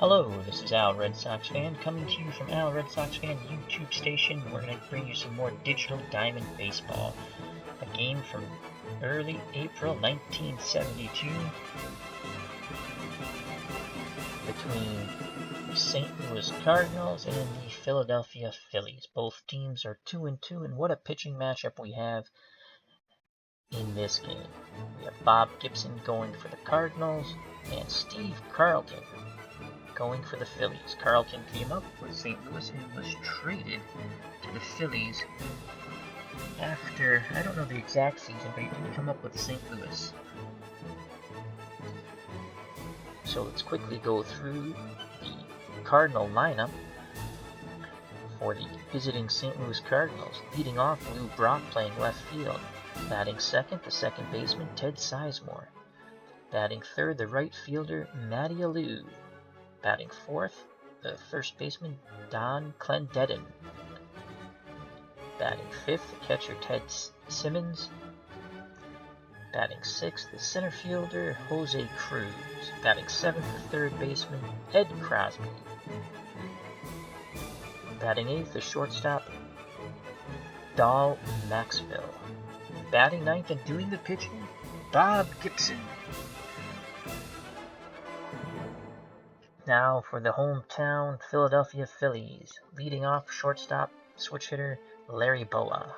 Hello, this is Al Red Sox Fan coming to you from Al Red Sox Fan YouTube station. We're going to bring you some more digital diamond baseball. A game from early April 1972 between the St. Louis Cardinals and the Philadelphia Phillies. Both teams are 2-2, and what a pitching matchup we have in this game. We have Bob Gibson going for the Cardinals and Steve Carlton going for the Phillies. Carlton came up with St. Louis and was traded to the Phillies after, I don't know the exact season, but he did come up with St. Louis. So let's quickly go through the Cardinal lineup for the visiting St. Louis Cardinals. Leading off, Lou Brock playing left field. Batting second, the second baseman, Ted Sizemore. Batting third, the right fielder, Matty-RF. Batting fourth, the first baseman, Clendenon. Batting fifth, the catcher, Ted Simmons. Batting sixth, the center fielder, Jose Cruz. Batting seventh, the third baseman, Ed Crosby. Batting eighth, the shortstop, Maxvill. Batting ninth and doing the pitching, Bob Gibson. Now for the hometown Philadelphia Phillies. Leading off, shortstop, switch hitter, Larry Bowa.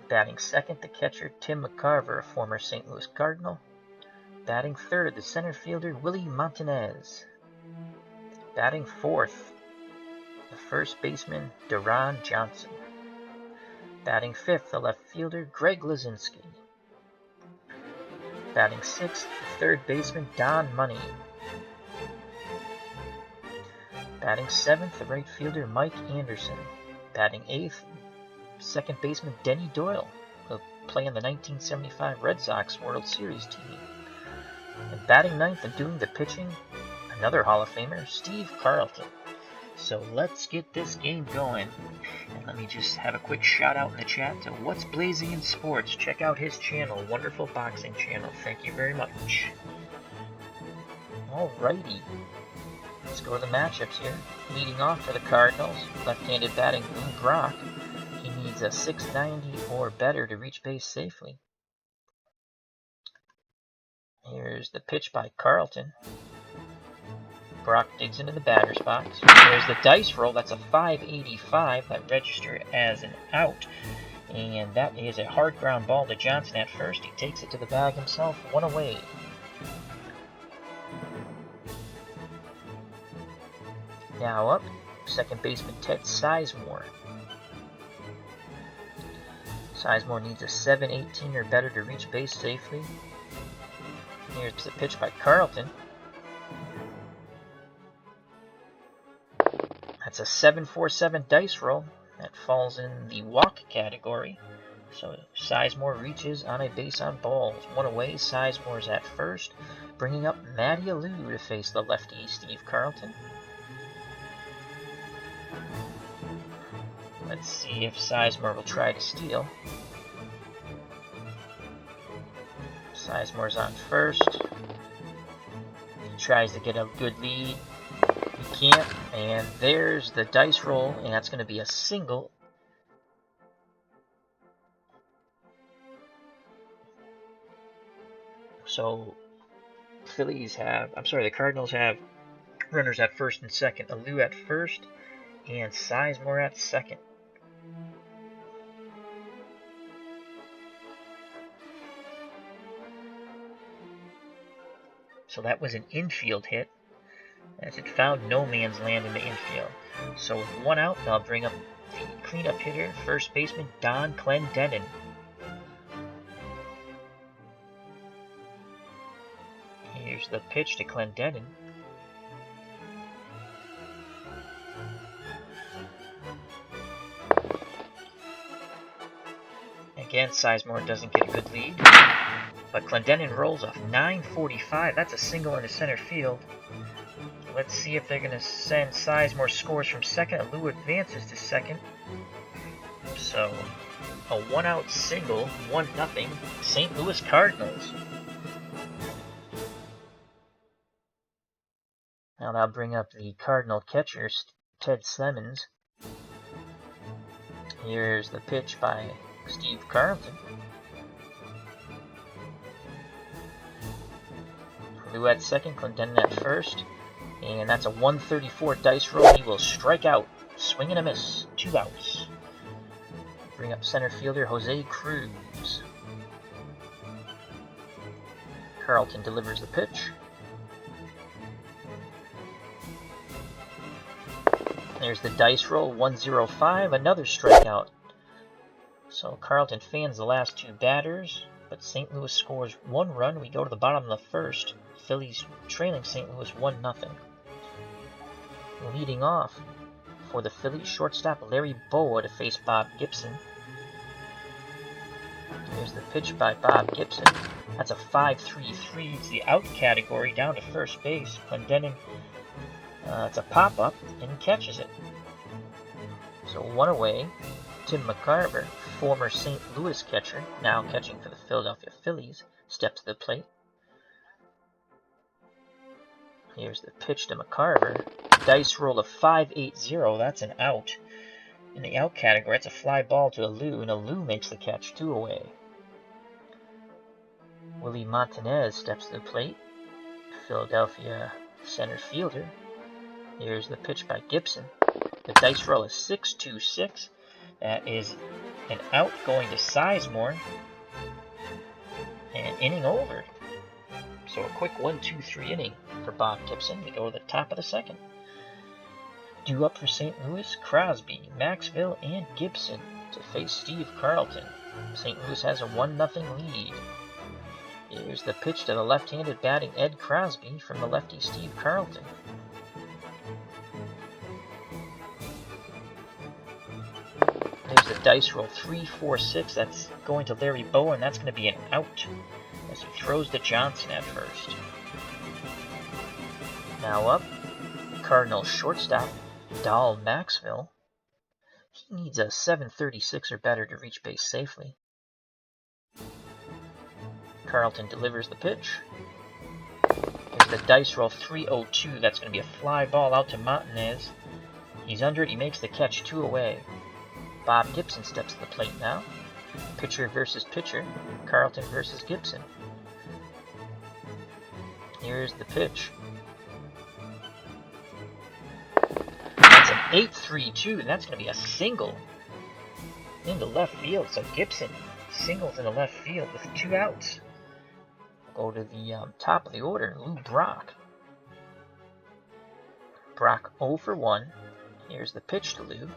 Batting second, the catcher, McCarver, a former St. Louis Cardinal. Batting third, the center fielder, Montanez. Batting fourth, the first baseman, Deron Johnson. Batting fifth, the left fielder, Luzinski. Batting sixth, the third baseman, Don Money. Batting seventh, the right fielder, Mike Anderson. Batting eighth, second baseman, Denny Doyle, who played on the 1975 Red Sox World Series team. And batting ninth and doing the pitching, another Hall of Famer, Steve Carlton. So let's get this game going. And let me just have a quick shout out in the chat to What's Blazing in Sports. Check out his channel, wonderful boxing channel. Thank you very much. Alrighty. Let's go to the matchups here. Leading off for the Cardinals, left-handed batting Lou Brock. He needs a 690 or better to reach base safely. Here's the pitch by Carlton. Brock digs into the batter's box. There's the dice roll. That's a 585 that registered as an out. And that is a hard ground ball to Johnson at first. He takes it to the bag himself, one away. Now up, second baseman Ted Sizemore. Sizemore needs a 718 or better to reach base safely. Here's the pitch by Carlton. That's a 747 dice roll. That falls in the walk category. So Sizemore reaches on a base on balls. One away, Sizemore's at first, bringing up Alou to face the lefty Steve Carlton. Let's see if Sizemore will try to steal. Sizemore's on first. He tries to get a good lead. He can't, and there's the dice roll, and that's going to be a single. So, the Cardinals have runners at first and second. Alou at first, and Sizemore at second. So that was an infield hit, as it found no man's land in the infield. So with one out, they'll bring up the cleanup hitter, first baseman Clendenon. Here's the pitch to Clendenon. Again, Sizemore doesn't get a good lead, but Clendenon rolls off 945. That's a single into center field. Let's see if they're going to send Sizemore scores from second. Alou advances to second. So, a one-out single, 1-0, St. Louis Cardinals. Now that'll bring up the Cardinal catcher, Ted Simmons. Here's the pitch by Steve Carlton. Alou at second, Clendenon at first. And that's a 134 dice roll. He will strike out. Swing and a miss. 2 outs. Bring up center fielder Jose Cruz. Carlton delivers the pitch. There's the dice roll, 105, another strikeout. So Carlton fans the last 2 batters, but St. Louis scores 1 run. We go to the bottom of the first. Phillies trailing St. Louis 1-0. Leading off for the Phillies, shortstop Larry Bowa to face Bob Gibson. Here's the pitch by Bob Gibson. That's a 5-3-3. It's the out category down to first base. Clendenon, it's a pop-up, and he catches it. So 1 away. Tim McCarver, former St. Louis catcher, now catching for the Philadelphia Phillies, steps to the plate. Here's the pitch to McCarver. Dice roll of 5-8-0. That's an out. In the out category, it's a fly ball to Alou, and Alou makes the catch, 2 away. Montanez steps to the plate. Philadelphia center fielder. Here's the pitch by Gibson. The dice roll is 6-2-6. That is an out going to Sizemore. And inning over. So a quick 1-2-3 inning for Bob Gibson. We go to the top of the second. Due up for St. Louis, Crosby, Maxvill, and Gibson to face Steve Carlton. St. Louis has a 1-0 lead. Here's the pitch to the left-handed batting Ed Crosby from the lefty Steve Carlton. There's the dice roll, 3-4-6. That's going to Larry Bowa, and that's going to be an out as he throws to Johnson at first. Now up, Cardinals shortstop Maxvill. He needs a 736 or better to reach base safely. Carlton delivers the pitch. There's the dice roll, 3-0-2. That's going to be a fly ball out to Montanez. He's under it. He makes the catch, 2 away. Bob Gibson steps to the plate now. Pitcher versus pitcher. Carlton versus Gibson. Here's the pitch. That's an 8-3-2, and that's going to be a single into left field. So Gibson singles in the left field with 2 outs. We'll go to the top of the order, Lou Brock. Brock 0 for 1. Here's the pitch to Lou.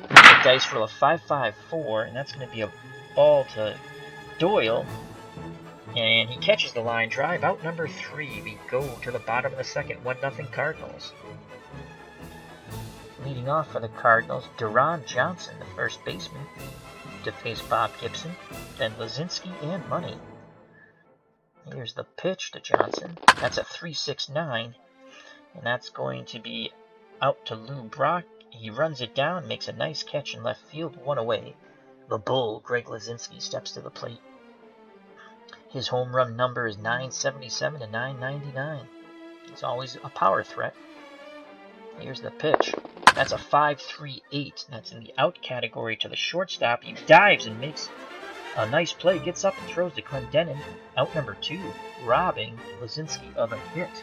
The dice roll of 5-5-4, and that's going to be a ball to Doyle. And he catches the line drive, out number 3. We go to the bottom of the second, 1-0 Cardinals. Leading off for the Cardinals, Deron Johnson, the first baseman, to face Bob Gibson, then Luzinski and Money. Here's the pitch to Johnson. That's a 3-6-9, and that's going to be out to Lou Brock. He runs it down, makes a nice catch in left field, 1 away. The Bull, Greg Luzinski, steps to the plate. His home run number is 977 to 999. He's always a power threat. Here's the pitch. That's a 5-3-8. That's in the out category to the shortstop. He dives and makes a nice play. Gets up and throws to Clendenon. Out number 2, robbing Luzinski of a hit.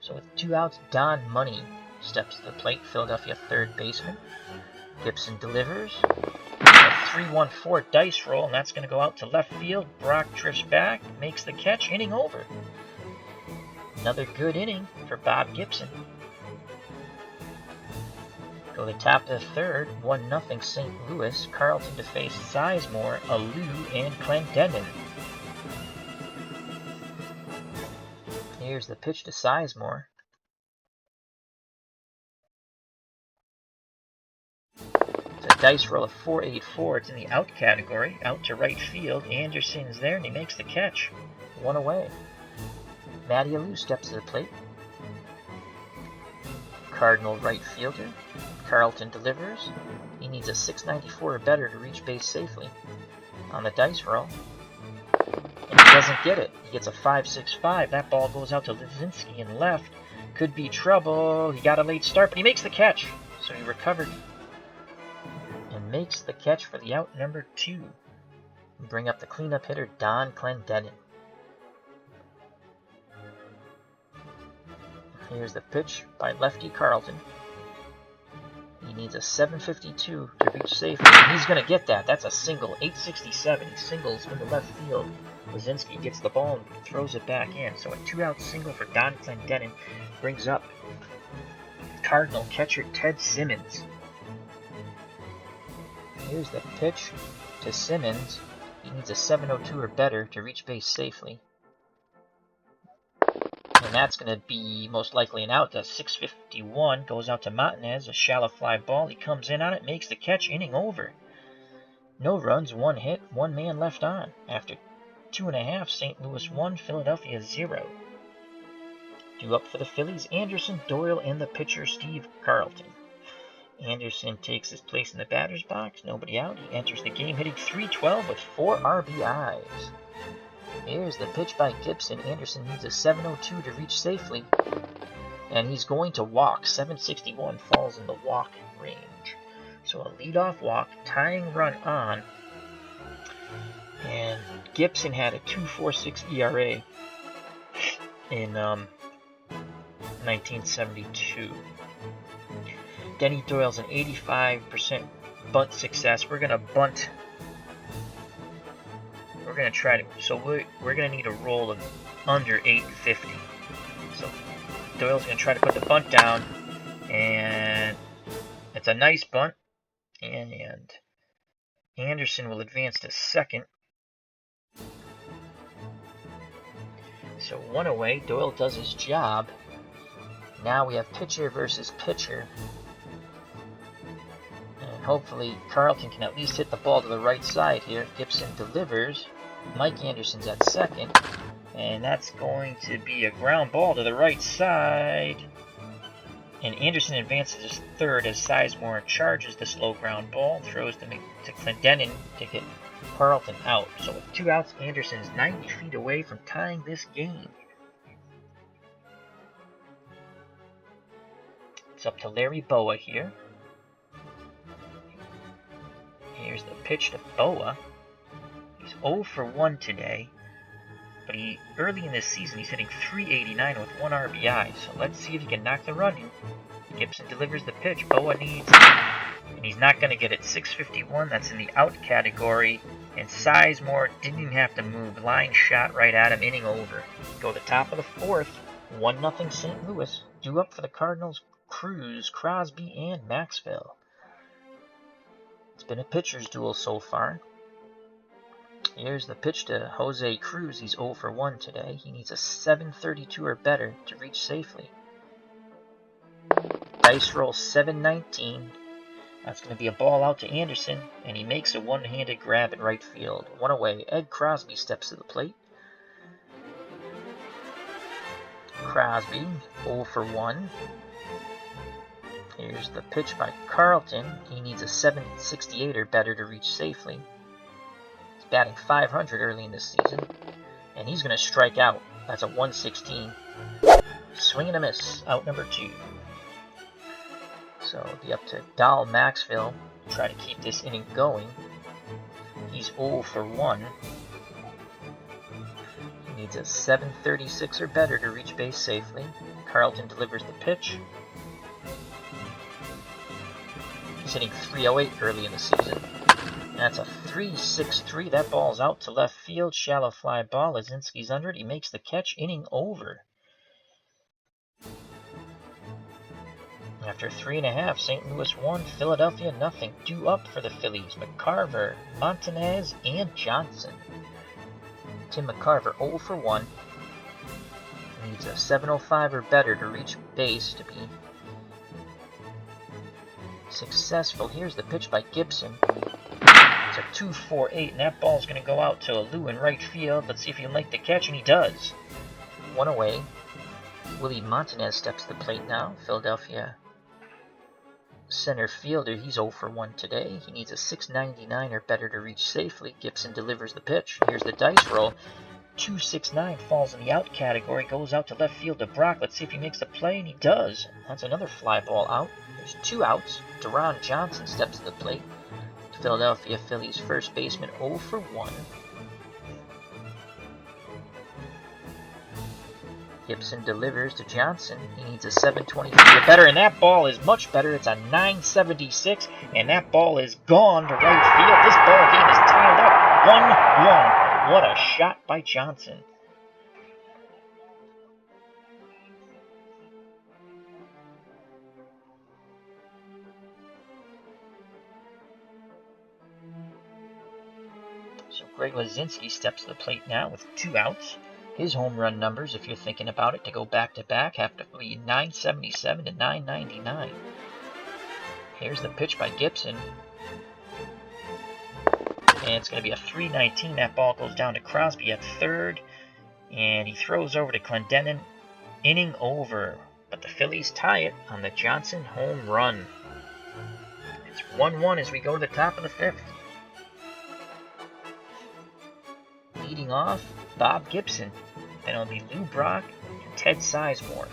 So with 2 outs, Don Money steps to the plate. Philadelphia third baseman. Gibson delivers. A 3-1-4 dice roll, and that's going to go out to left field. Brock drifts back, makes the catch, inning over. Another good inning for Bob Gibson. Go to the top of the third, 1-0 St. Louis. Carlton to face Sizemore, Alou, and Clendenon. Here's the pitch to Sizemore. It's a dice roll of 4-8-4. It's in the out category. Out to right field. Anderson's there, and he makes the catch. 1 away. Matty-RF steps to the plate. Cardinal right fielder. Carlton delivers. He needs a 694 or better to reach base safely on the dice roll. And he doesn't get it. He gets a 565. That ball goes out to Luzinski in left. Could be trouble. He got a late start, but he makes the catch. So he recovered and makes the catch for the out number 2. We bring up the cleanup hitter, Clendenon. Here's the pitch by lefty Carlton. He needs a 752 to reach safely. And he's going to get that. That's a single. 867. He singles in the left field. Luzinski gets the ball and throws it back in. So a 2-out single for Clendenon brings up Cardinal catcher Ted Simmons. Here's the pitch to Simmons. He needs a 702 or better to reach base safely. And that's going to be most likely an out. The 651 goes out to Montanez, a shallow fly ball. He comes in on it, makes the catch, inning over. No runs, 1 hit, 1 man left on. After 2.5, St. Louis 1, Philadelphia 0. Due up for the Phillies, Anderson, Doyle, and the pitcher Steve Carlton. Anderson takes his place in the batter's box, nobody out. He enters the game hitting .312 with 4 RBIs. Here's the pitch by Gibson. Anderson needs a 702 to reach safely. And he's going to walk. 761 falls in the walk range. So a leadoff walk, tying run on. And Gibson had a 2.46 ERA in 1972. Denny Doyle's an 85% bunt success. We're going to bunt. We're going to try to, so we're going to need a roll of under 850. So Doyle's going to try to put the bunt down, and it's a nice bunt, and Anderson will advance to second. So 1 away, Doyle does his job. Now we have pitcher versus pitcher. And hopefully Carlton can at least hit the ball to the right side here. Gibson delivers. Mike Anderson's at second, and that's going to be a ground ball to the right side. And Anderson advances to third as Sizemore charges the slow ground ball, throws to Clendenon to hit Carlton out. So with 2 outs, Anderson is 90 feet away from tying this game. It's up to Larry Bowa here. Here's the pitch to Bowa. He's 0 for 1 today, but early in this season he's hitting .389 with 1 RBI, so let's see if he can knock the run in. Gibson delivers the pitch. Bowa needs, and he's not going to get it. 651, that's in the out category, and Sizemore didn't even have to move. Line shot right at him, inning over. Go to the top of the 4th, 1-0 St. Louis. Due up for the Cardinals, Cruz, Crosby, and Maxvill. It's been a pitcher's duel so far. Here's the pitch to Jose Cruz. He's 0 for 1 today. He needs a 732 or better to reach safely. Dice roll 719. That's going to be a ball out to Anderson, and he makes a one-handed grab at right field. 1 away. Ed Crosby steps to the plate. Crosby, 0 for 1. Here's the pitch by Carlton. He needs a 768 or better to reach safely. Batting .500 early in this season, and he's going to strike out. That's a 116. Swing and a miss, out number 2. So it'll be up to Maxvill to try to keep this inning going. He's 0 for 1. He needs a 736 or better to reach base safely. Carlton delivers the pitch. He's hitting .308 early in the season. That's a 3.63. That ball's out to left field. Shallow fly ball. Luzinski's under it. He makes the catch. Inning over. After 3.5, St. Louis 1, Philadelphia nothing. Due up for the Phillies, McCarver, Montanez, and Johnson. Tim McCarver 0 for 1. Needs a 705 or better to reach base to be successful. Here's the pitch by Gibson. It's a 2.48, and that ball's going to go out to Alou in right field. Let's see if he can make the catch, and he does. 1 away. Willie Montanez steps to the plate now. Philadelphia center fielder. He's 0 for 1 today. He needs a 699 or better to reach safely. Gibson delivers the pitch. Here's the dice roll. 269 falls in the out category, goes out to left field to Brock. Let's see if he makes the play, and he does. That's another fly ball out. There's 2 outs. Deron Johnson steps to the plate. Philadelphia Phillies first baseman 0 for 1. Gibson delivers to Johnson. He needs a 723 or better, and that ball is much better. It's a 976, and that ball is gone to right field. This ball game is tied up 1-1. What a shot by Johnson. So Greg Luzinski steps to the plate now with 2 outs. His home run numbers, if you're thinking about it, to go back-to-back, have to be 977 to 999. Here's the pitch by Gibson. And it's going to be a 319. That ball goes down to Crosby at third. And he throws over to Clendenon. Inning over. But the Phillies tie it on the Johnson home run. It's 1-1 as we go to the top of the 5th. Leading off, Bob Gibson. Then it'll be Lou Brock and Ted Sizemore.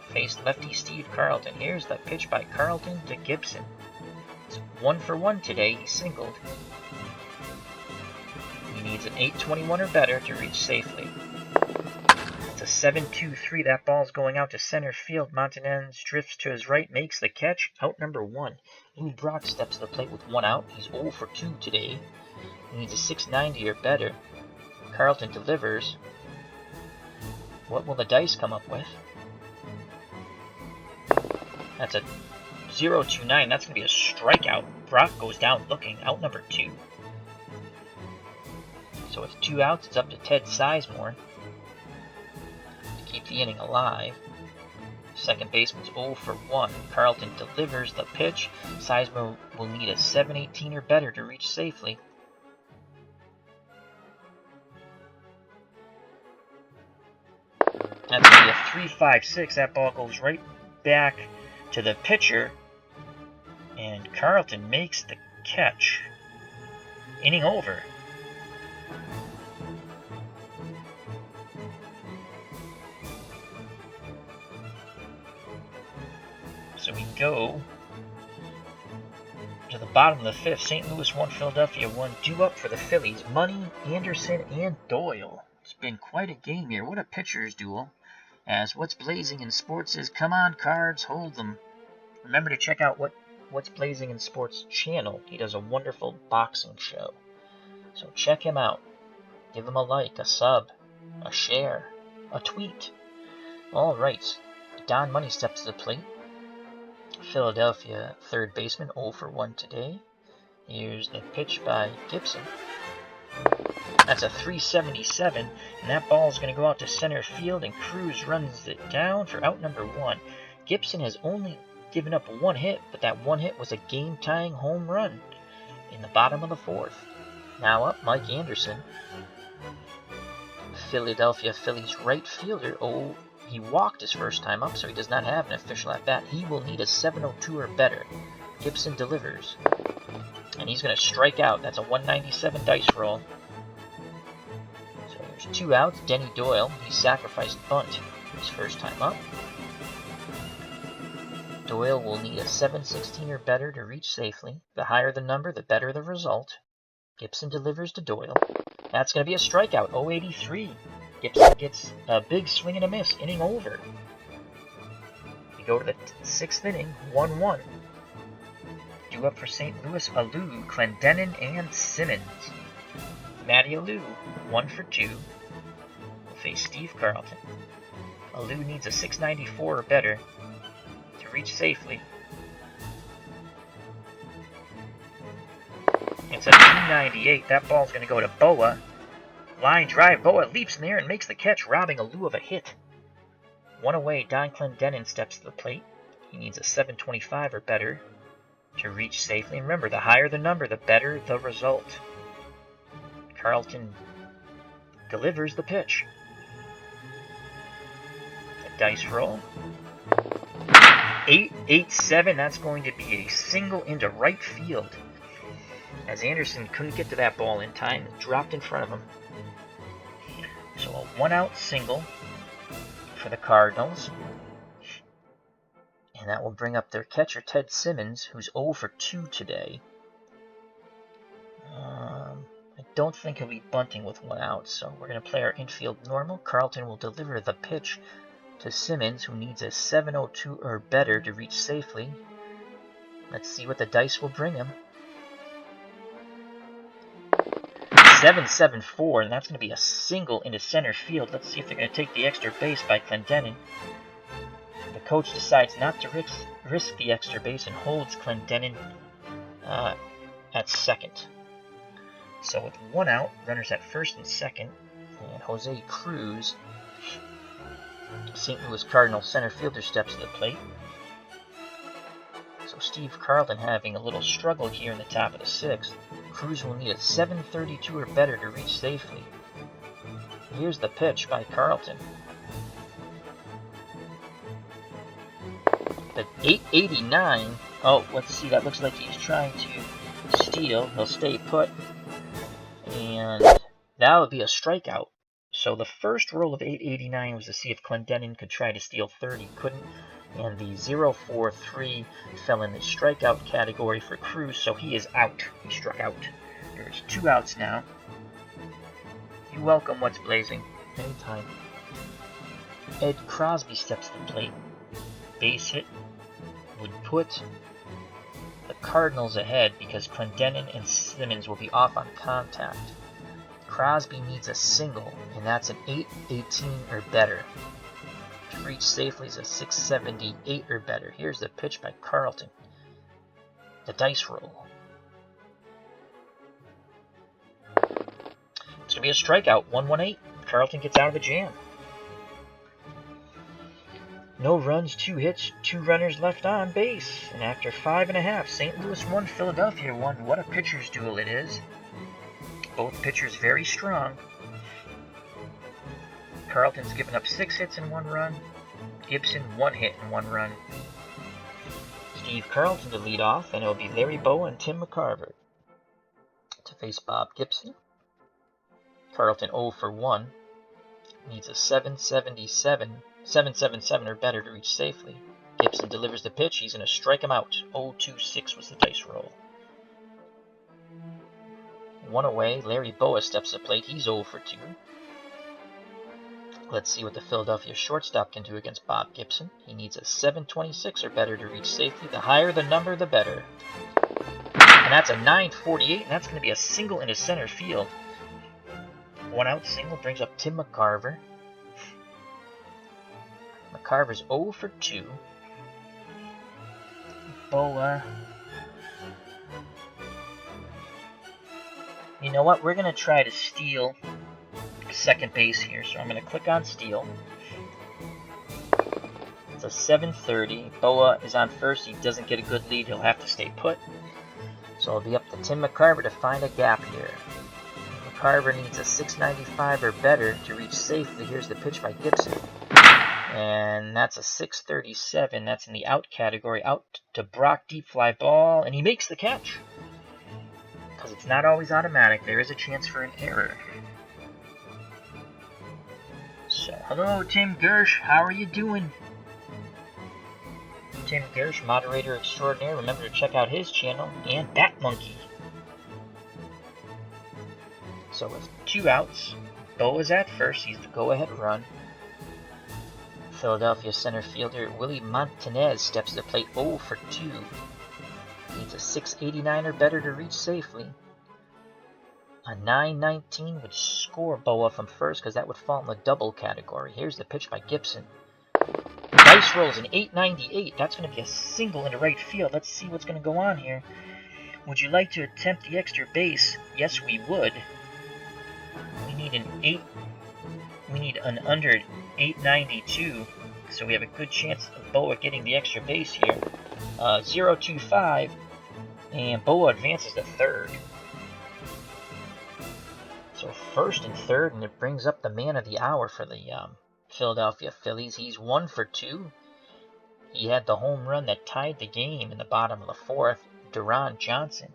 Faced lefty Steve Carlton. Here's the pitch by Carlton to Gibson. It's 1 for 1 today. He singled. He needs an 821 or better to reach safely. It's a 7-2-3. That ball's going out to center field. Montanez drifts to his right, makes the catch. Out number 1. Lou Brock steps to the plate with 1 out. He's 0 for 2 today. He needs a 690 or better. Carlton delivers. What will the dice come up with? That's a 0-2-9. That's going to be a strikeout. Brock goes down looking. Out number 2. So with 2 outs, it's up to Ted Sizemore to keep the inning alive. Second baseman's 0 for 1. Carlton delivers the pitch. Sizemore will need a 718 or better to reach safely. That's going to be a 3-5-6. That ball goes right back to the pitcher. And Carlton makes the catch. Inning over. So we go to the bottom of the 5th. St. Louis 1, Philadelphia 1. Due up for the Phillies. Money, Anderson, and Doyle. It's been quite a game here. What a pitcher's duel. As What's Blazing in Sports is, come on, Cards, hold them. Remember to check out What's Blazing in Sports channel. He does a wonderful boxing show. So check him out. Give him a like, a sub, a share, a tweet. All right. Don Money steps to the plate. Philadelphia third baseman 0 for 1 today. Here's the pitch by Gibson. That's a 377, and that ball is going to go out to center field, and Cruz runs it down for out number 1. Gibson has only given up 1 hit, but that 1 hit was a game-tying home run in the bottom of the 4th. Now up, Mike Anderson. Philadelphia Phillies right fielder. Oh, he walked his first time up, so he does not have an official at bat. He will need a 702 or better. Gibson delivers, and he's going to strike out. That's a 197 dice roll. 2 outs, Denny Doyle. He sacrificed bunt his first time up. Doyle will need a 716 or better to reach safely. The higher the number, the better the result. Gibson delivers to Doyle. That's going to be a strikeout, 083. Gibson gets a big swing and a miss, inning over. We go to the 6th inning, 1-1. Due up for St. Louis, Alou, Clendenon, and Simmons. Matty-RF, 1 for 2, will face Steve Carlton. Alou needs a 694 or better to reach safely. It's a 298. That ball's going to go to Bowa. Line drive. Bowa leaps in the air and makes the catch, robbing Alou of a hit. 1 away. Don Clendenon steps to the plate. He needs a 725 or better to reach safely. And remember, the higher the number, the better the result. Carlton delivers the pitch. The dice roll. 8-8-7, that's going to be a single into right field, as Anderson couldn't get to that ball in time and dropped in front of him. So a 1-out single for the Cardinals. And that will bring up their catcher, Ted Simmons, who's 0 for 2 today. I don't think he'll be bunting with 1 out, so we're going to play our infield normal. Carlton will deliver the pitch to Simmons, who needs a 7.02 or better to reach safely. Let's see what the dice will bring him. 7-7-4, and that's going to be a single into center field. Let's see if they're going to take the extra base by Clendenon. The coach decides not to risk the extra base and holds Clendenon at second. So with 1 out, runners at first and second, and Jose Cruz, St. Louis Cardinals center fielder, steps to the plate. So Steve Carlton having a little struggle here in the top of the 6th. Cruz will need a 7.32 or better to reach safely. Here's the pitch by Carlton. The 8.89. Oh, let's see. That looks like he's trying to steal. He'll stay put. And that would be a strikeout. So the first roll of 8.89 was to see if Clendenon could try to steal third. He couldn't. And the 0-4-3 fell in the strikeout category for Cruz, so he is out. He struck out. There's 2 outs now. You're welcome, What's Blazing. Anytime. Ed Crosby steps to the plate. Base hit would put the Cardinals ahead because Clendenon and Simmons will be off on contact. Crosby needs a single, and that's an 8.18 or better. To reach safely is a 6.78 or better. Here's the pitch by Carlton. The dice roll. It's going to be a strikeout, 1-1-8. Carlton gets out of the jam. No runs, 2 hits, 2 runners left on base. And after 5.5, St. Louis 1, Philadelphia 1. What a pitcher's duel it is. Both pitchers very strong. Carlton's given up 6 hits and 1 run. Gibson 1 hit and 1 run. Steve Carlton to lead off, and it'll be Larry Bowa and Tim McCarver to face Bob Gibson. Carlton 0 for 1. Needs a 7.77 or better to reach safely. Gibson delivers the pitch. He's going to strike him out. 0-2-6 was the dice roll. 1 away. Larry Bowa steps to the plate. He's 0 for 2. Let's see what the Philadelphia shortstop can do against Bob Gibson. He needs a 7.26 or better to reach safely. The higher the number, the better. And that's a 9.48, and that's going to be a single into center field. 1 out single brings up Tim McCarver. McCarver's 0 for 2. Bowa. You know what? We're going to try to steal second base here, so I'm going to click on steal. It's a 7.30. Bowa is on first. He doesn't get a good lead. He'll have to stay put. So it'll be up to Tim McCarver to find a gap here. McCarver needs a 6.95 or better to reach safely. Here's the pitch by Gibson. And that's a 6.37. That's in the out category. Out to Brock, deep fly ball, and he makes the catch. Because it's not always automatic. There is a chance for an error. So, hello, Tim Gersh. How are you doing? Tim Gersh, moderator extraordinaire. Remember to check out his channel. And Bat Monkey. So with 2 outs, Bowa's at first. He's the go-ahead run. Philadelphia center fielder Willie Montanez steps to the plate 0 for 2. Needs a 6.89 or better to reach safely. A 9.19 would score Bowa from first because that would fall in the double category. Here's the pitch by Gibson. Dice rolls an 8.98. That's going to be a single into right field. Let's see what's going to go on here. Would you like to attempt the extra base? Yes, we would. We need an under 8.92, so we have a good chance of Bowa getting the extra base here. 0.25, and Bowa advances to third. So first and third, and it brings up the man of the hour for the Philadelphia Phillies. He's 1 for 2. he had the home run that tied the game in the bottom of the fourth, Deron Johnson.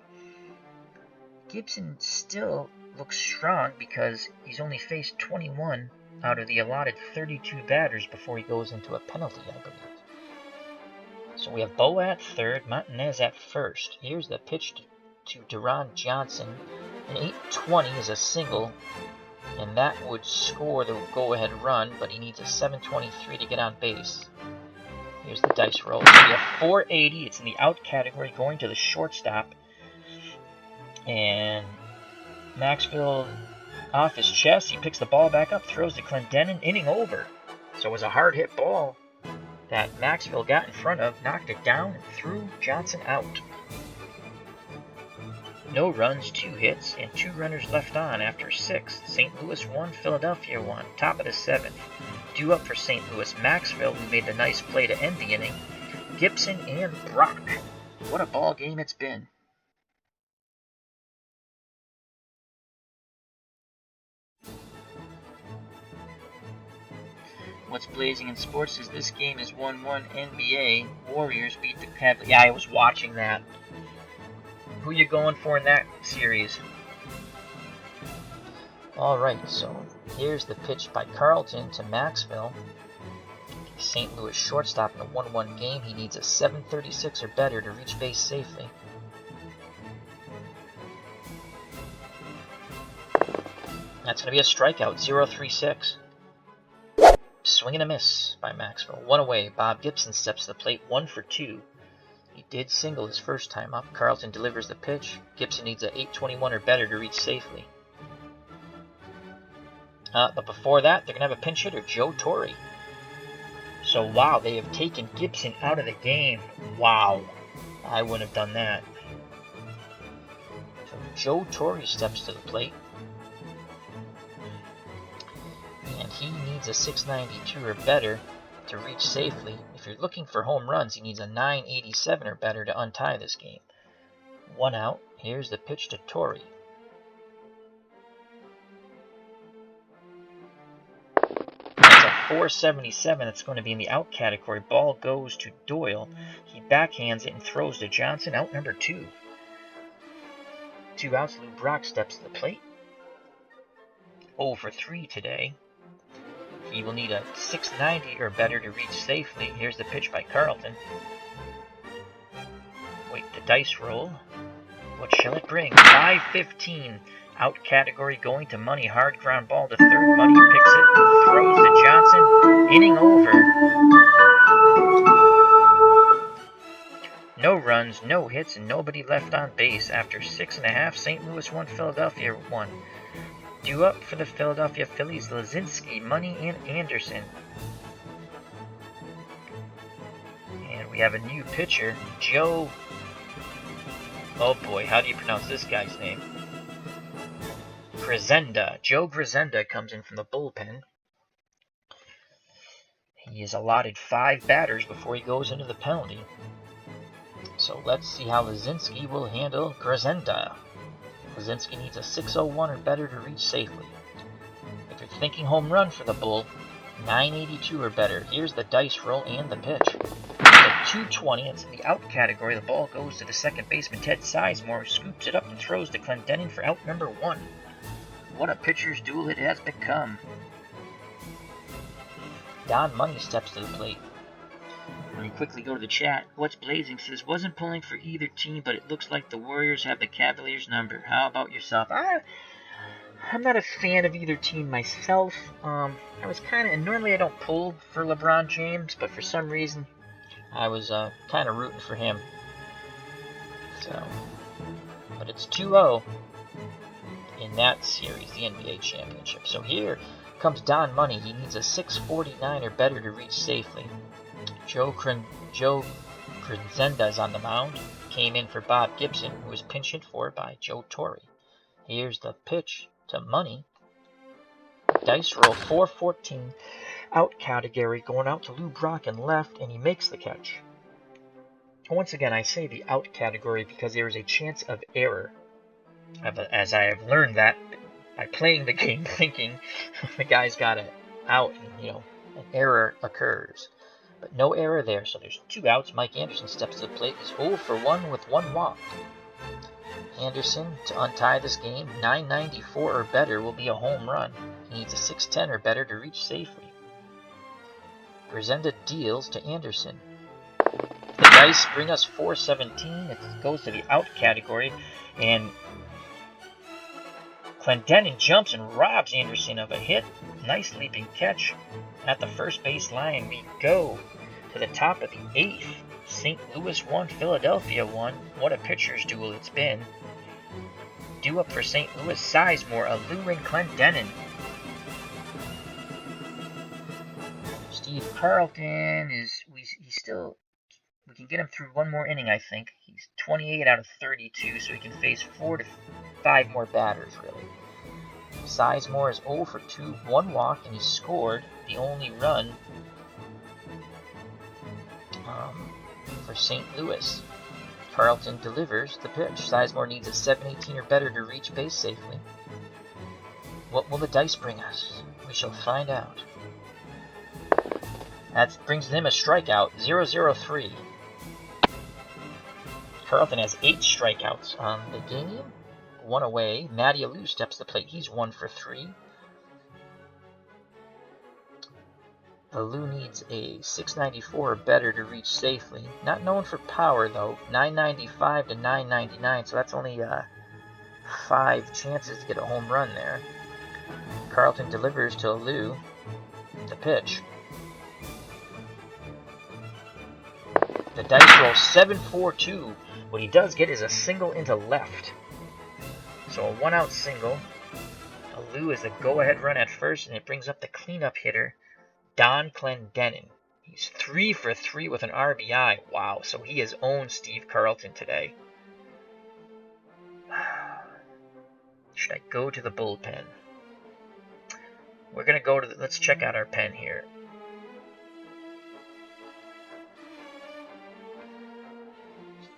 Gibson still looks strong because he's only faced 21 out of the allotted 32 batters before he goes into a penalty, I believe. So we have Bowa at third, Montanez at first. Here's the pitch to Deron Johnson. An 820 is a single, and that would score the go-ahead run, but he needs a 723 to get on base. Here's the dice roll. So we have 480. It's in the out category, going to the shortstop. And Maxvill off his chest. He picks the ball back up, throws to Clendenon, inning over. So it was a hard-hit ball that Maxvill got in front of, knocked it down, and threw Johnson out. No runs, 2 hits, and 2 runners left on after 6. St. Louis 1, Philadelphia 1, top of the 7th. Due up for St. Louis, Maxvill, who made the nice play to end the inning, Gibson, and Brock. What a ball game it's been. What's blazing in sports is this game is 1-1 NBA. Warriors beat the Cavaliers. Yeah, I was watching that. Who you going for in that series? Alright, so here's the pitch by Carlton to Maxvill. St. Louis shortstop in a 1-1 game. He needs a 736 or better to reach base safely. That's going to be a strikeout, 0-3-6. Swing and a miss by Maxvill. 1 away. Bob Gibson steps to the plate, 1 for 2. He did single his first time up. Carlton delivers the pitch. Gibson needs a 821 or better to reach safely. But before that, they're going to have a pinch hitter, Joe Torre. So, wow, they have taken Gibson out of the game. Wow. I wouldn't have done that. So Joe Torre steps to the plate. And he needs a 692 or better to reach safely. If you're looking for home runs, he needs a 987 or better to untie this game. 1 out. Here's the pitch to Torre. That's a 477. It's going to be in the out category. Ball goes to Doyle. He backhands it and throws to Johnson. Out number 2. 2 outs. Lou Brock steps to the plate. 0 for 3 today. He will need a 690 or better to reach safely. Here's the pitch by Carlton. Wait, the dice roll. What shall it bring? 515. Out category going to Money. Hard ground ball to third. Money picks it, throws to Johnson. Inning over. No runs, no hits, and nobody left on base. After 6.5, St. Louis 1, Philadelphia 1. Due up for the Philadelphia Phillies, Luzinski, Money, and Anderson. And we have a new pitcher, Joe... Oh boy, how do you pronounce this guy's name? Grisenda. Joe Grisenda comes in from the bullpen. He is allotted 5 batters before he goes into the penalty. So let's see how Luzinski will handle Grisenda. Luzinski needs a 601 or better to reach safely. If you're thinking home run for the Bull, 982 or better. Here's the dice roll and the pitch. At 220, it's in the out category. The ball goes to the second baseman, Ted Sizemore, who scoops it up and throws to Clendenon for out number 1. What a pitcher's duel it has become. Don Money steps to the plate. Let me quickly go to the chat. What's Blazing says, wasn't pulling for either team, but it looks like the Warriors have the Cavaliers number. How about yourself? I'm not a fan of either team myself. I was kind of, and normally I don't pull for LeBron James, but for some reason I was kind of rooting for him. So, but it's 2-0 in that series, the NBA championship. So here comes Don Money. He needs a 649 or better to reach safely. Joe Grisenda is on the mound. Came in for Bob Gibson, who was pinch hit for by Joe Torre. Here's the pitch to Money. Dice roll 414. Out category going out to Lou Brock and left, and he makes the catch. Once again, I say the out category because there is a chance of error. As I have learned that by playing the game, thinking the guy's got it out, and an error occurs. but no error there, so there's 2 outs. Mike Anderson steps to the plate. He's 0 for 1 with 1 walk. Anderson, to untie this game, 994 or better will be a home run. He needs a 610 or better to reach safely. Brezenda deals to Anderson. The dice bring us 417. It goes to the out category, and Clendenon jumps and robs Anderson of a hit. Nice leaping catch at the first base line. We go to the top of the 8th. St. Louis 1, Philadelphia 1. What a pitcher's duel it's been. Due up for St. Louis, Sizemore, Alou, and Clendenon. Steve Carlton we can get him through 1 more inning, I think. He's 28 out of 32, so he can face 4 to 5 more batters, really. Sizemore is 0 for 2, 1 walk, and he scored the only run for St. Louis. Carlton delivers the pitch. Sizemore needs a 718 or better to reach base safely. What will the dice bring us? We shall find out. That brings him a strikeout, 0-0-3. Carlton has 8 strikeouts on the game. 1 away. Matty-RF steps to the plate. He's 1 for 3. Alou needs a 694 or better to reach safely. Not known for power, though. 995 to 999, so that's only 5 chances to get a home run there. Carlton delivers to Alou. The pitch. The dice roll 7-4-2. What he does get is a single into left. So a 1-out single. Alou is the go-ahead run at first, and it brings up the cleanup hitter, Don Clendenon. He's 3 for 3 with an RBI. Wow, so he has owned Steve Carlton today. Should I go to the bullpen? We're going to go to let's check out our pen here.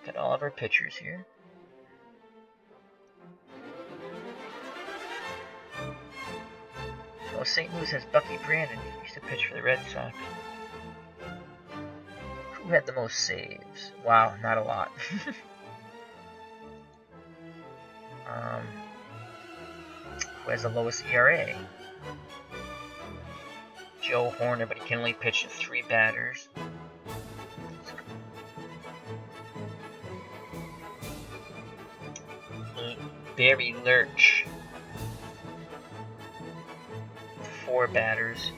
Got all of our pitchers here. Oh, St. Louis has Bucky Brandon. He used to pitch for the Red Sox. Who had the most saves? Wow, not a lot. Who has the lowest ERA? Joe Horner, but he can only pitch to 3 batters. Barry Lurch, 4 batters.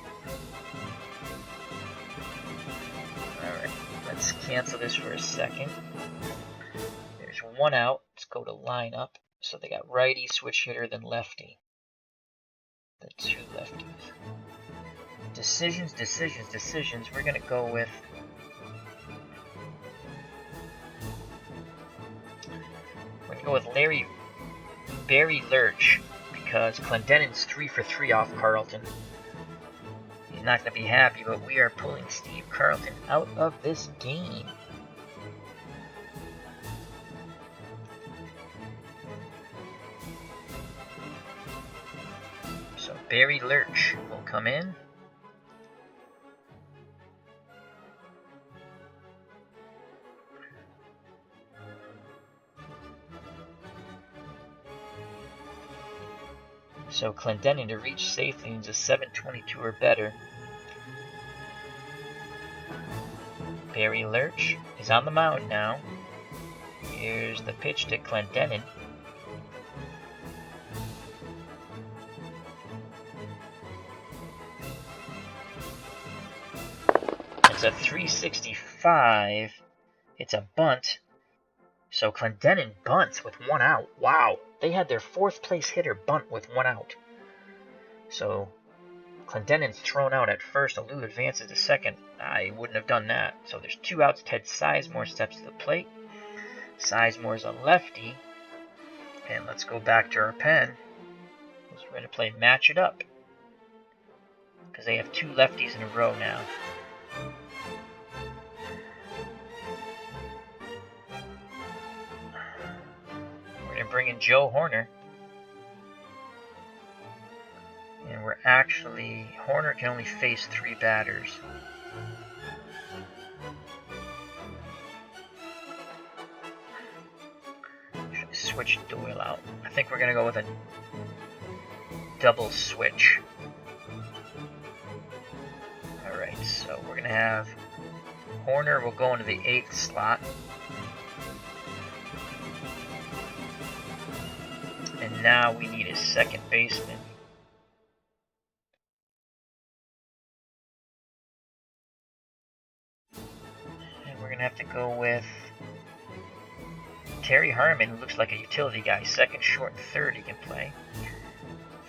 Alright, let's cancel this for a second. There's 1 out. Let's go to lineup. So they got righty, switch hitter, then lefty. The 2 lefties. Decisions. We're going to go with... We're going to go with Barry Lurch, because Clendenon's 3 for 3 off Carlton. He's not going to be happy, but we are pulling Steve Carlton out of this game. So Barry Lurch will come in. So Clendenon to reach safely needs a 722 or better. Barry Lurch is on the mound now. Here's the pitch to Clendenon. It's a 365. It's a bunt. So Clendenon bunts with 1 out. Wow. They had their 4th place hitter bunt with 1 out. So Clendenon's thrown out at first. Alou advances to second. I wouldn't have done that. So there's 2 outs. Ted Sizemore steps to the plate. Sizemore's a lefty. And let's go back to our pen. We're going to play match it up, because they have 2 lefties in a row now. We're going to bring in Joe Horner. And Horner can only face 3 batters. switch Doyle out. I think we're going to go with a double switch. Alright, so we're going to have Hoerner will go into the 8th slot. And now we need a second baseman. And we're going to have to go with Terry Harmon, who looks like a utility guy. Second, short, and third he can play.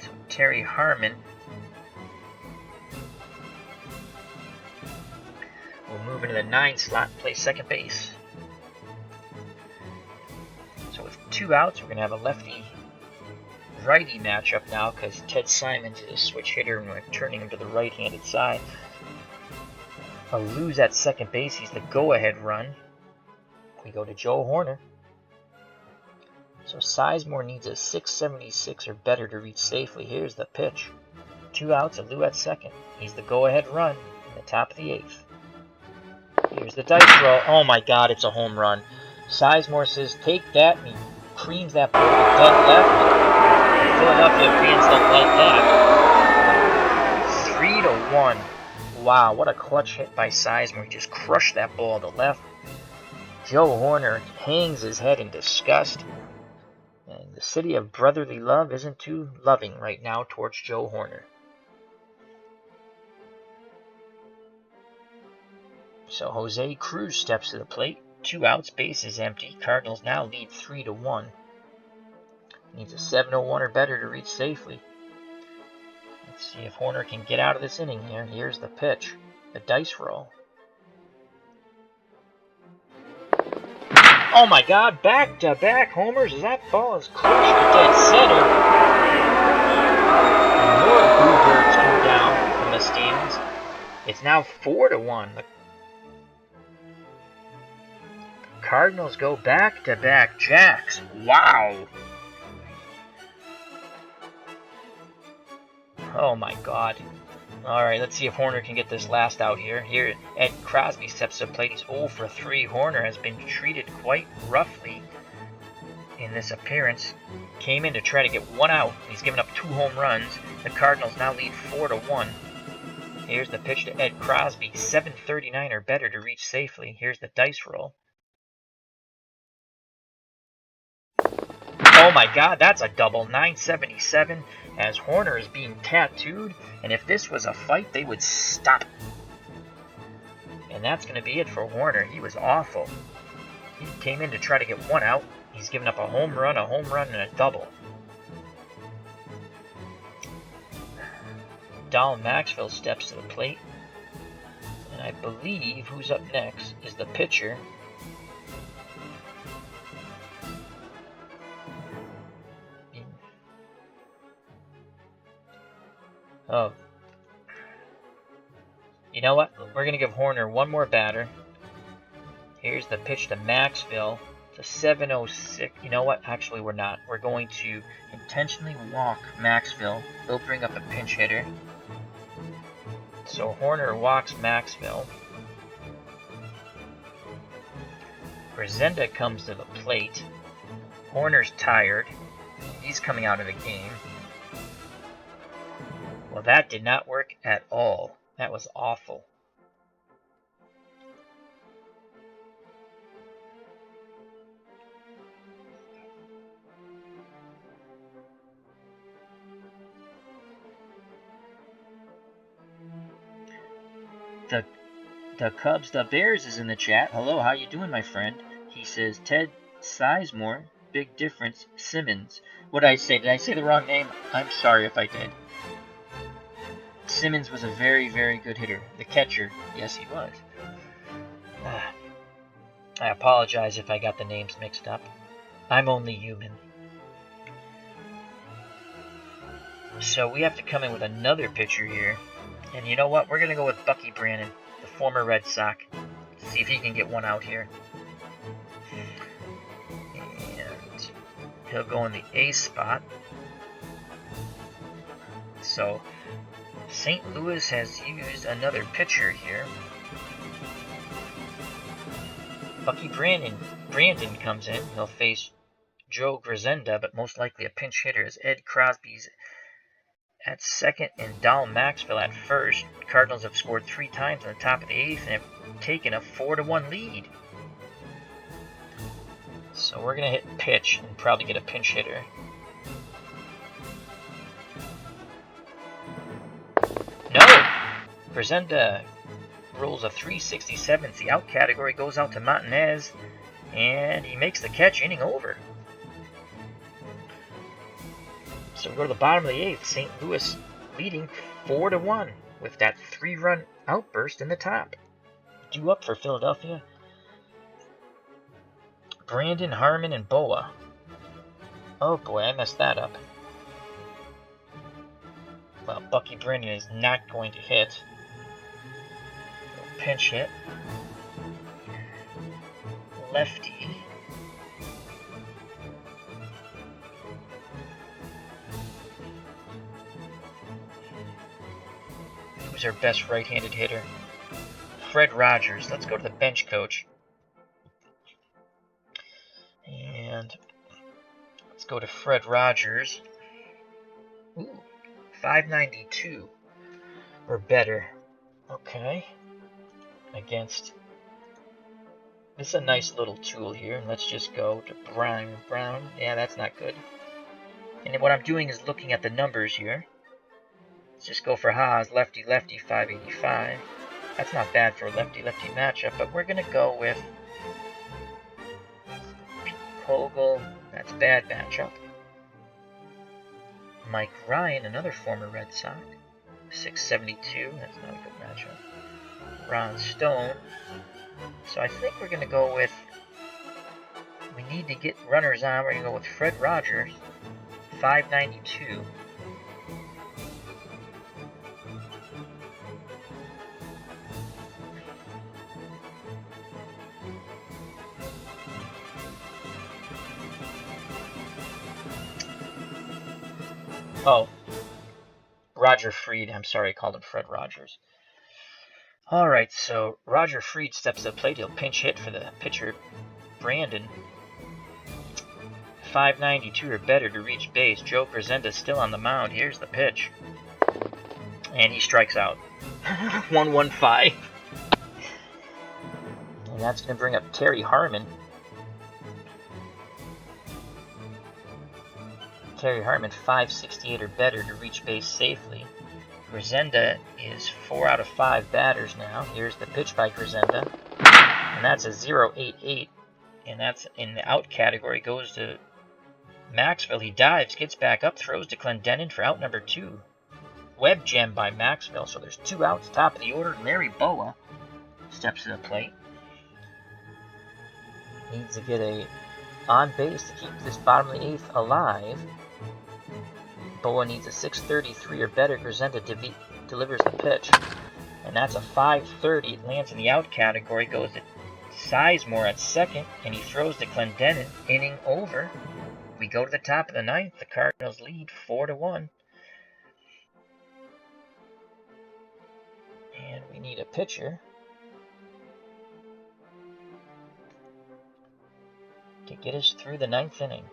So Terry Harmon will move into the 9 slot and play second base. So with 2 outs, we're going to have a lefty-righty matchup now because Ted Simmons is a switch hitter and we're turning him to the right-handed side. Alou's at second base. He's the go-ahead run. We go to Joe Hoerner. So Sizemore needs a 676 or better to reach safely. Here's the pitch. 2 outs, Alou at second. He's the go-ahead run in the top of the 8th. Here's the dice roll. Oh my god, it's a home run. Sizemore says, take that, and he creams that ball to dead left. The Philadelphia fans don't like that. 3-1. Wow, what a clutch hit by Sizemore. He just crushed that ball to left. Joe Hoerner hangs his head in disgust. And the city of brotherly love isn't too loving right now towards Joe Hoerner. So Jose Cruz steps to the plate. 2 outs, base is empty. Cardinals now lead 3-1. Needs a 701 or better to reach safely. Let's see if Hoerner can get out of this inning here. Here's the pitch. The dice roll. Oh my god, back-to-back homers as that ball is crushed to dead center. And more bluebirds come down from the stands. It's now 4-1. The Cardinals go back-to-back jacks. Wow. Oh my god. Alright, let's see if Hoerner can get this last out here. Here, Ed Crosby steps to the plate. He's 0 for 3. Hoerner has been treated quite roughly in this appearance. Came in to try to get 1 out. He's given up 2 home runs. The Cardinals now lead 4-1. Here's the pitch to Ed Crosby. 739 or better to reach safely. Here's the dice roll. Oh my god, that's a double. 977 as Hoerner is being tattooed. And if this was a fight, they would stop. And that's going to be it for Hoerner. He was awful. He came in to try to get 1 out. He's given up a home run, and a double. Maxvill steps to the plate. And I believe who's up next is the pitcher. Oh. You know what? We're going to give Hoerner 1 more batter. Here's the pitch to Maxvill. It's a 706. You know what? Actually, we're not. We're going to intentionally walk Maxvill. They'll bring up a pinch hitter. So Hoerner walks Maxvill. Resenda comes to the plate. Hoerner's tired. He's coming out of the game. Well, that did not work at all. That was awful. The Cubs, the Bears is in the chat. Hello, how you doing, my friend? He says, Ted Sizemore, big difference, Simmons. What did I say? Did I say the wrong name? I'm sorry if I did. Simmons was a very, very good hitter. The catcher, yes, he was. I apologize if I got the names mixed up. I'm only human. So we have to come in with another pitcher here. And you know what? We're going to go with Bucky Brannon, the former Red Sox. See if he can get 1 out here. And he'll go in the A spot. So St. Louis has used another pitcher here. Bucky Brandon comes in. He'll face Joe Grisenda, but most likely a pinch hitter, as Ed Crosby's at second and Dal Maxvill at first. Cardinals have scored 3 times in the top of the 8th and have taken a 4-1 lead. So we're going to hit pitch and probably get a pinch hitter. No! Grisenda rolls a 367. It's the out category, goes out to Montanez, and he makes the catch, inning over. So we go to the bottom of the 8th. St. Louis leading 4-1 with that 3-run outburst in the top. Due up for Philadelphia, Brandon, Harmon, and Bowa. Oh boy, I messed that up. Well, Bucky Brennan is not going to hit. Pinch hit. Lefty. Who's our best right-handed hitter? Fred Rogers. Let's go to the bench coach. And let's go to Fred Rogers. Ooh, 592 or better. Okay. Against. This is a nice little tool here. And let's just go to Brown. Yeah, that's not good. And what I'm doing is looking at the numbers here. Let's just go for Haas, lefty, 585. That's not bad for a lefty-lefty matchup, but we're going to go with Kogel. That's bad matchup. Mike Ryan, another former Red Sox, 672. That's not a good matchup. Ron Stone. So I think we're going to go with, we need to get runners on. We're going to go with Fred Rogers, 592. Oh, Roger Freed. I'm sorry, I called him Fred Rogers. Alright, so Roger Freed steps to the plate. He'll pinch hit for the pitcher, Brandon. 592 or better to reach base. Joe Grisenda still on the mound. Here's the pitch. And he strikes out. 115. And that's going to bring up Terry Harmon. Terry Harmon, 568 or better to reach base safely. Grisenda is 4 out of 5 batters now. Here's the pitch by Grisenda. And that's a 0.88. And that's in the out category. Goes to Maxvill. He dives, gets back up, throws to Clendenon for out number 2. Web gem by Maxvill. So there's 2 outs, top of the order. Larry Bowa steps to the plate. Needs to get a on base to keep this bottom of the 8th alive. Bowa needs a 633 or better. Grisenda delivers the pitch. And that's a 530. It lands in the out category. Goes to Sizemore at second. And he throws to Clendenon. Inning over. We go to the top of the 9th. The Cardinals lead 4-1. And we need a pitcher to get us through the 9th inning.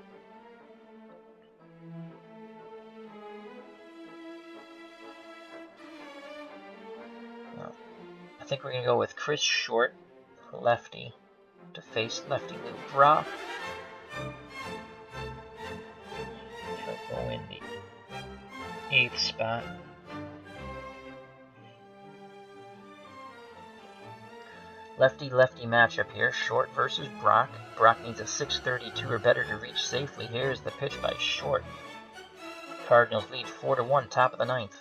Well, I think we're going to go with Chris Short, lefty, to face lefty Lou Brock. He'll go in the 8th spot. Lefty-lefty matchup here. Short versus Brock. Brock needs a 632 or better to reach safely. Here's the pitch by Short. Cardinals lead 4-1, top of the 9th.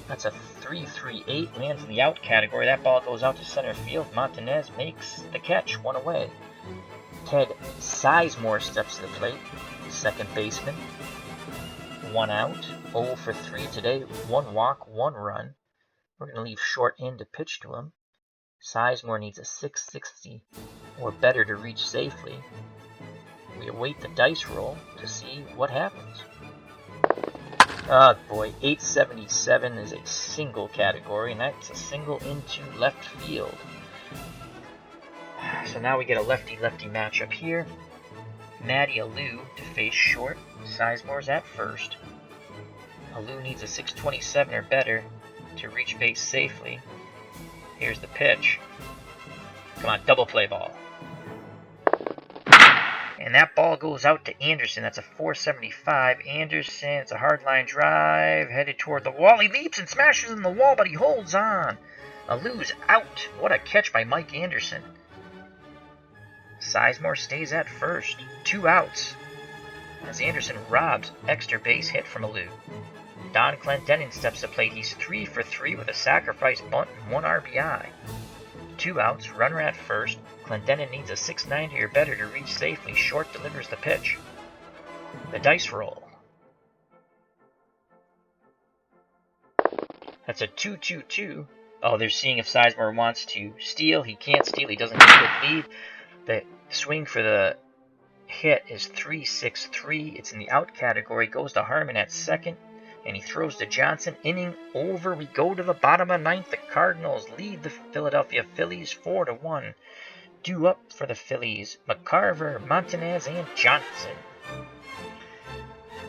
That's a 338, lands in the out category. That ball goes out to center field. Montanez makes the catch, 1 away. Ted Sizemore steps to the plate, second baseman. 1 out, 0 for 3 today, 1 walk, 1 run. We're going to leave Short in to pitch to him. Sizemore needs a 660 or better to reach safely. We await the dice roll to see what happens. Oh boy, 877 is a single category, and that's a single into left field. So now we get a lefty-lefty matchup here. Alou to face short. Sizemore's at first. Alou needs a 627 or better to reach base safely. Here's the pitch. Come on, double play ball. And that ball goes out to Anderson. That's a 475. Anderson, it's a hard line drive, headed toward the wall. He leaps and smashes in the wall, but he holds on. Alou's out. What a catch by Mike Anderson. Sizemore stays at first. 2 outs. As Anderson robs extra base hit from Alou. Don Clendenon steps to plate. He's 3 for 3 with a sacrifice bunt and 1 RBI. 2 outs, runner at first. Clendenon needs a 690 or better to reach safely. Short delivers the pitch. The dice roll. That's a 2-2-2. Oh, they're seeing if Sizemore wants to steal. He can't steal. He doesn't get a good lead. The swing for the hit is 3-6-3. It's in the out category. Goes to Harmon at second. And he throws to Johnson. Inning over. We go to the bottom of 9th. The Cardinals lead the Philadelphia Phillies 4-1. Due up for the Phillies, McCarver, Montanez, and Johnson.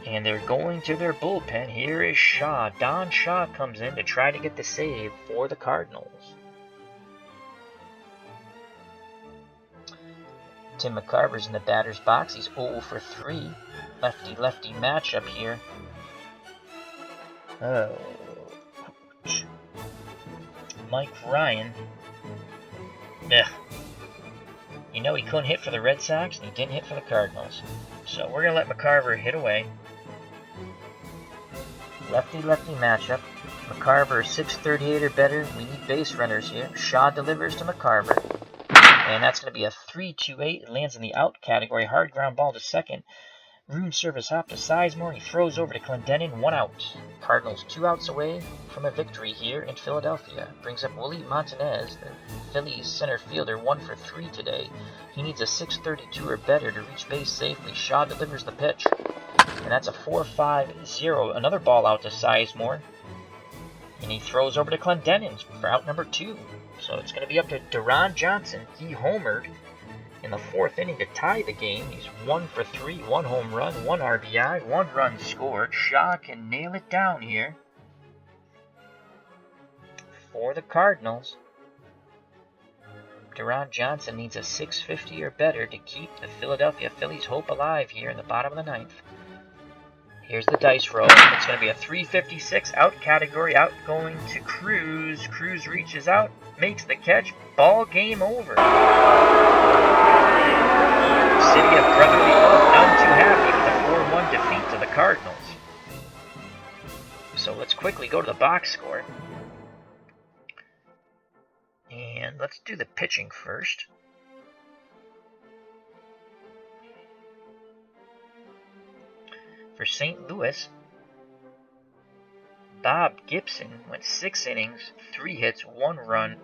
And they're going to their bullpen. Here is Shaw. Don Shaw comes in to try to get the save for the Cardinals. Tim McCarver's in the batter's box. He's 0 for 3. Lefty-lefty matchup here. Oh. Mike Ryan. Ugh. You know he couldn't hit for the Red Sox, and he didn't hit for the Cardinals. So we're going to let McCarver hit away. Lefty-lefty matchup. McCarver 638 or better. We need base runners here. Shaw delivers to McCarver. And that's going to be a 3-2-8. It lands in the out category. Hard ground ball to second. Room service hop to Sizemore. He throws over to Clendenon. 1 out. Cardinals 2 outs away from a victory here in Philadelphia. Brings up Willie Montanez, the Phillies center fielder, 1 for 3 today. He needs a 632 or better to reach base safely. Shaw delivers the pitch. And that's a 4-5-0. Another ball out to Sizemore. And he throws over to Clendenon for out number 2. So it's going to be up to Deron Johnson. He homered in the 4th inning to tie the game. He's 1 for 3, 1 home run, 1 RBI, 1 run scored. Shaw can nail it down here for the Cardinals. Deron Johnson needs a 650 or better to keep the Philadelphia Phillies' hope alive here in the bottom of the 9th. Here's the dice roll. It's going to be a 356 out category. Out going to Cruz. Cruz reaches out, makes the catch. Ball game over. City of Brotherly Love, none too happy with a 4-1 defeat to the Cardinals. So let's quickly go to the box score. And let's do the pitching first. For St. Louis, Bob Gibson went 6 innings, 3 hits, 1 run.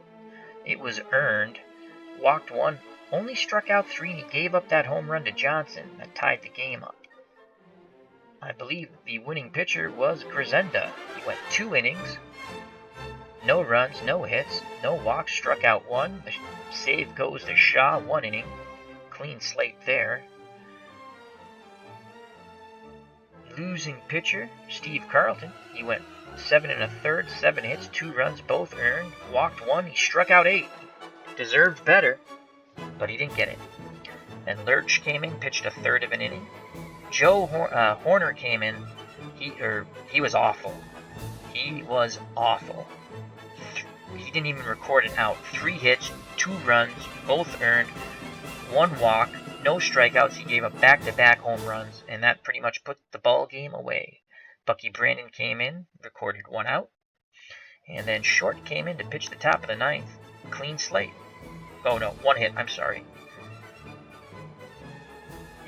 It was earned. Walked 1, only struck out 3, and he gave up that home run to Johnson that tied the game up. I believe the winning pitcher was Grisenda. He went 2 innings, no runs, no hits, no walks, struck out 1. The save goes to Shaw, 1 inning. Clean slate there. Losing pitcher, Steve Carlton. He went 7 1/3, 7 hits, 2 runs, both earned. Walked 1, he struck out 8. Deserved better, but he didn't get it. And Lurch came in, pitched a 1/3 of an inning. Joe Horner came in. He was awful. He was awful. He didn't even record an out. 3 hits, 2 runs, both earned, 1 walk, no strikeouts. He gave up back-to-back home runs, and that pretty much put the ball game away. Bucky Brandon came in, recorded 1 out. And then Short came in to pitch the top of the 9th. Clean slate. Oh no, 1 hit, I'm sorry.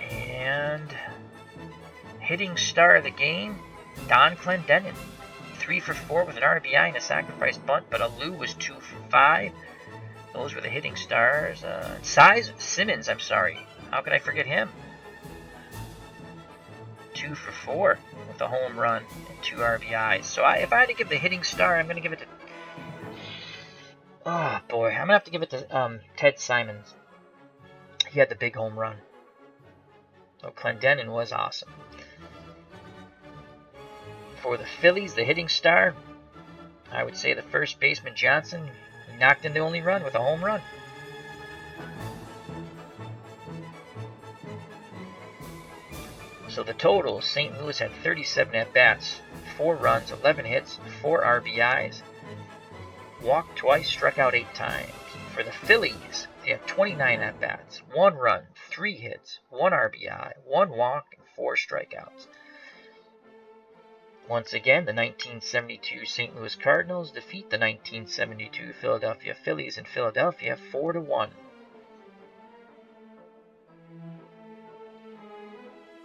And hitting star of the game, Don Clendenon. 3 for 4 with an RBI and a sacrifice bunt, but Alou was 2 for 5. Those were the hitting stars. Simmons, I'm sorry. How could I forget him? 2 for 4 with a home run and 2 RBIs. So if I had to give the hitting star, I'm going to give it to... Oh, boy. I'm going to have to give it to Ted Simons. he had the big home run. So Clendenon was awesome. For the Phillies, the hitting star, I would say the first baseman Johnson. He knocked in the only run with a home run. So the total, St. Louis had 37 at-bats, 4 runs, 11 hits, 4 RBIs, walked twice, struck out 8 times. For the Phillies, they had 29 at-bats, 1 run, 3 hits, 1 RBI, 1 walk, and 4 strikeouts. Once again, the 1972 St. Louis Cardinals defeat the 1972 Philadelphia Phillies in Philadelphia 4-1.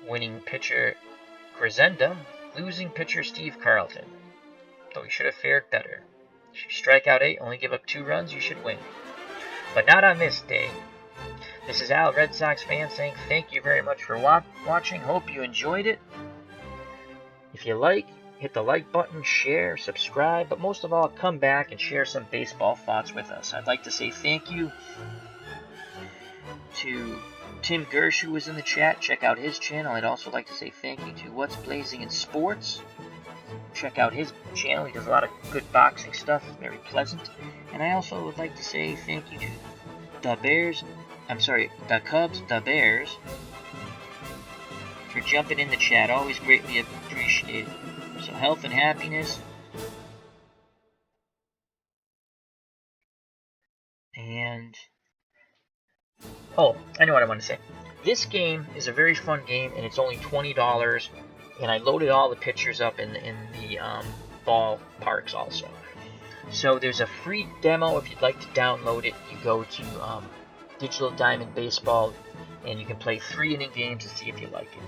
Winning pitcher Grisenda, losing pitcher Steve Carlton. Though he should have fared better. If you strike out 8, only give up 2 runs, you should win. But not on this day. This is Al, Red Sox fan, saying thank you very much for watching. Hope you enjoyed it. If you like, hit the like button, share, subscribe, but most of all, come back and share some baseball thoughts with us. I'd like to say thank you to Tim Gersh, who was in the chat. Check out his channel. I'd also like to say thank you to What's Blazing in Sports. Check out his channel. He does a lot of good boxing stuff. Very pleasant. And I also would like to say thank you to the Cubs, the Bears, for jumping in the chat. Always greatly appreciated. So health and happiness. And oh, I know what I want to say. This game is a very fun game, and it's only $20. And I loaded all the pictures up in the ballparks also. So there's a free demo if you'd like to download it. You go to Digital Diamond Baseball, and you can play 3-inning games to see if you like it.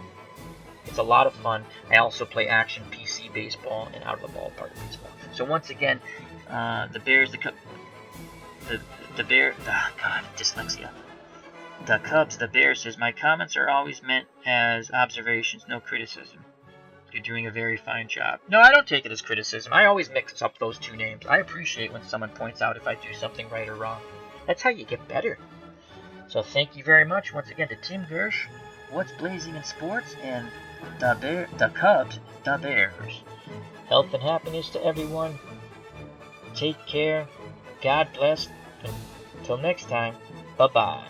It's a lot of fun. I also play Action PC Baseball and Out of the Ballpark Baseball. So once again, the Bears, the Cubs, the Bears says, my comments are always meant as observations, no criticism. You're doing a very fine job. No, I don't take it as criticism. I always mix up those 2 names. I appreciate when someone points out if I do something right or wrong. That's how you get better. So thank you very much once again to Tim Gersh, What's Blazing in Sports, and the Cubs, the Bears. Health and happiness to everyone. Take care. God bless. Until next time, bye-bye.